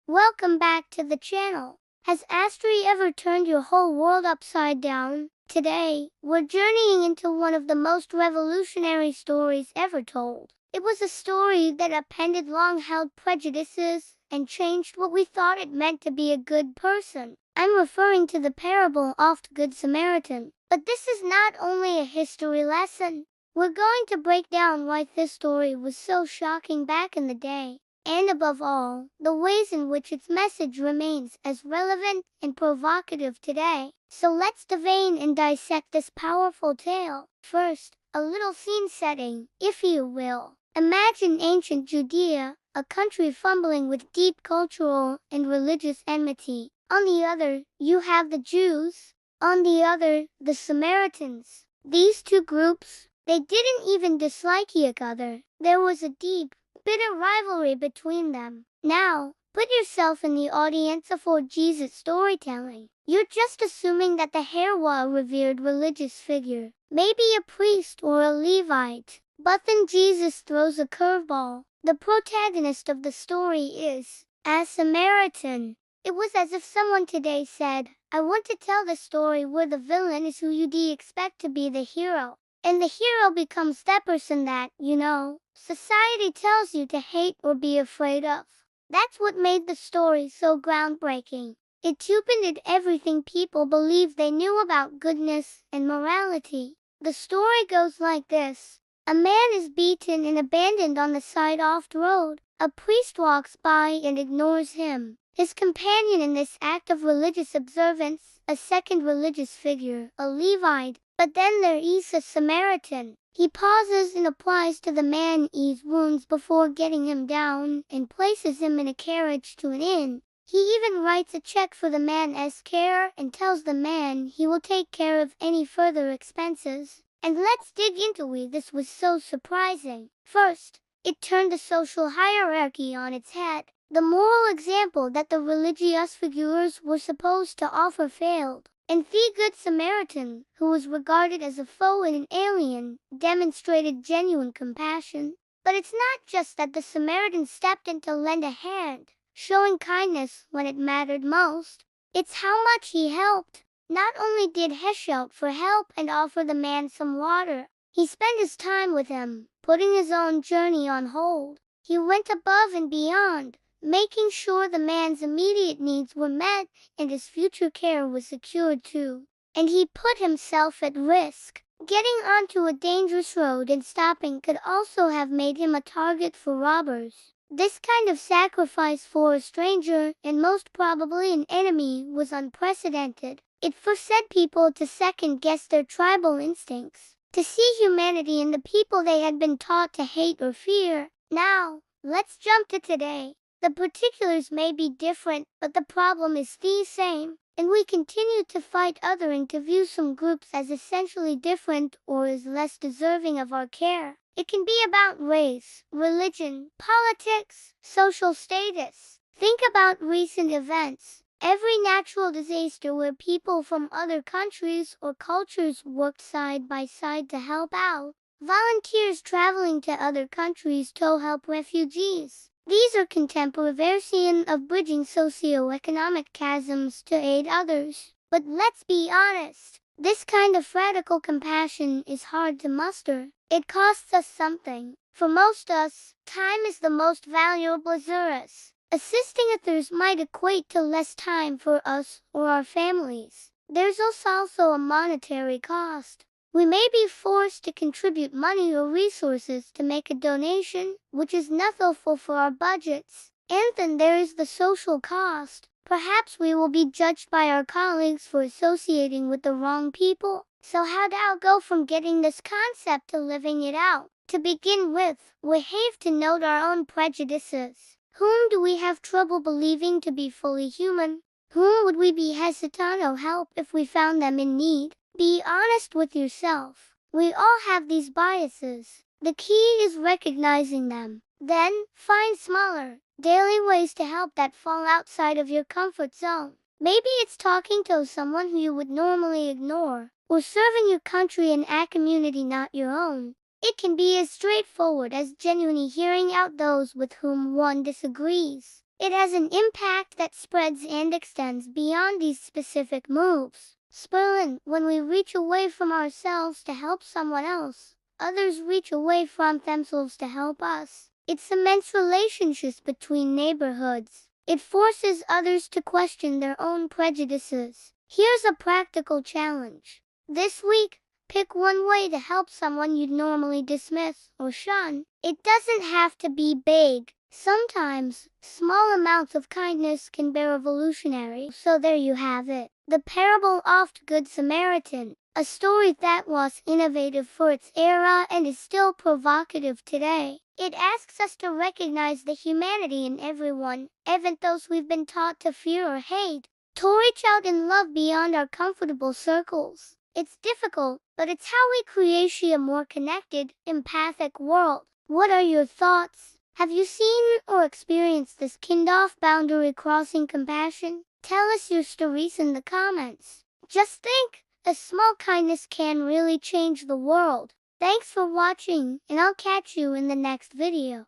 Welcome back to the channel. Has Astri ever turned your whole world upside down? Today, we're journeying into one of the most revolutionary stories ever told. It was a story that upended long-held prejudices and changed what we thought it meant to be a good person. I'm referring to the parable of the Good Samaritan. But this is not only a history lesson. We're going to break down why this story was so shocking back in the day, and above all, the ways in which its message remains as relevant and provocative today. So let's dive and dissect this powerful tale. First, a little scene setting, if you will. Imagine ancient Judea, a country fumbling with deep cultural and religious enmity. On the other, you have the Jews. On the other, the Samaritans. These two groups, they didn't even dislike each other. There was a deep, bitter rivalry between them. Now, put yourself in the audience for Jesus' storytelling. You're just assuming that the hero was a revered religious figure, maybe a priest or a Levite. But then Jesus throws a curveball. The protagonist of the story is a Samaritan. It was as if someone today said, I want to tell the story where the villain is who you'd expect to be the hero. And the hero becomes that person that, society tells you to hate or be afraid of. That's what made the story so groundbreaking. It upended everything people believed they knew about goodness and morality. The story goes like this. A man is beaten and abandoned on the side of the road. A priest walks by and ignores him. His companion in this act of religious observance, a second religious figure, a Levite. But then there is a Samaritan. He pauses and applies to the man his wounds before getting him down and places him in a carriage to an inn. He even writes a check for the man's care and tells the man he will take care of any further expenses. And let's dig into why this was so surprising. First, it turned the social hierarchy on its head. The moral example that the religious figures were supposed to offer failed. And the Good Samaritan, who was regarded as a foe and an alien, demonstrated genuine compassion. But it's not just that the Samaritan stepped in to lend a hand, showing kindness when it mattered most. It's how much he helped. Not only did he shout for help and offer the man some water, he spent his time with him, putting his own journey on hold. He went above and beyond, making sure the man's immediate needs were met and his future care was secured too. And he put himself at risk. Getting onto a dangerous road and stopping could also have made him a target for robbers. This kind of sacrifice for a stranger, and most probably an enemy, was unprecedented. It forced people to second-guess their tribal instincts, to see humanity in the people they had been taught to hate or fear. Now, let's jump to today. The particulars may be different, but the problem is the same, and we continue to fight othering to view some groups as essentially different or as less deserving of our care. It can be about race, religion, politics, social status. Think about recent events. Every natural disaster where people from other countries or cultures worked side by side to help out. Volunteers traveling to other countries to help refugees. These are contemporary versions of bridging socio-economic chasms to aid others. But let's be honest, this kind of radical compassion is hard to muster. It costs us something. For most of us, time is the most valuable resource. Assisting others might equate to less time for us or our families. There's also a monetary cost. We may be forced to contribute money or resources to make a donation, which is not helpful for our budgets. And then there is the social cost. Perhaps we will be judged by our colleagues for associating with the wrong people. So how do I go from getting this concept to living it out? To begin with, we have to note our own prejudices. Whom do we have trouble believing to be fully human? Whom would we be hesitant to help if we found them in need? Be honest with yourself. We all have these biases. The key is recognizing them. Then, find smaller, daily ways to help that fall outside of your comfort zone. Maybe it's talking to someone who you would normally ignore, or serving your country in a community not your own. It can be as straightforward as genuinely hearing out those with whom one disagrees. It has an impact that spreads and extends beyond these specific moves. Sperlin, when we reach away from ourselves to help someone else, others reach away from themselves to help us. It cements relationships between neighborhoods. It forces others to question their own prejudices. Here's a practical challenge. This week, pick one way to help someone you'd normally dismiss or shun. It doesn't have to be big. Sometimes, small amounts of kindness can be revolutionary. So there you have it. The parable of the Good Samaritan, a story that was innovative for its era and is still provocative today. It asks us to recognize the humanity in everyone, even those we've been taught to fear or hate, to reach out in love beyond our comfortable circles. It's difficult, but it's how we create a more connected, empathic world. What are your thoughts? Have you seen or experienced this kind of boundary crossing compassion? Tell us your stories in the comments. Just think, a small kindness can really change the world. Thanks for watching, and I'll catch you in the next video.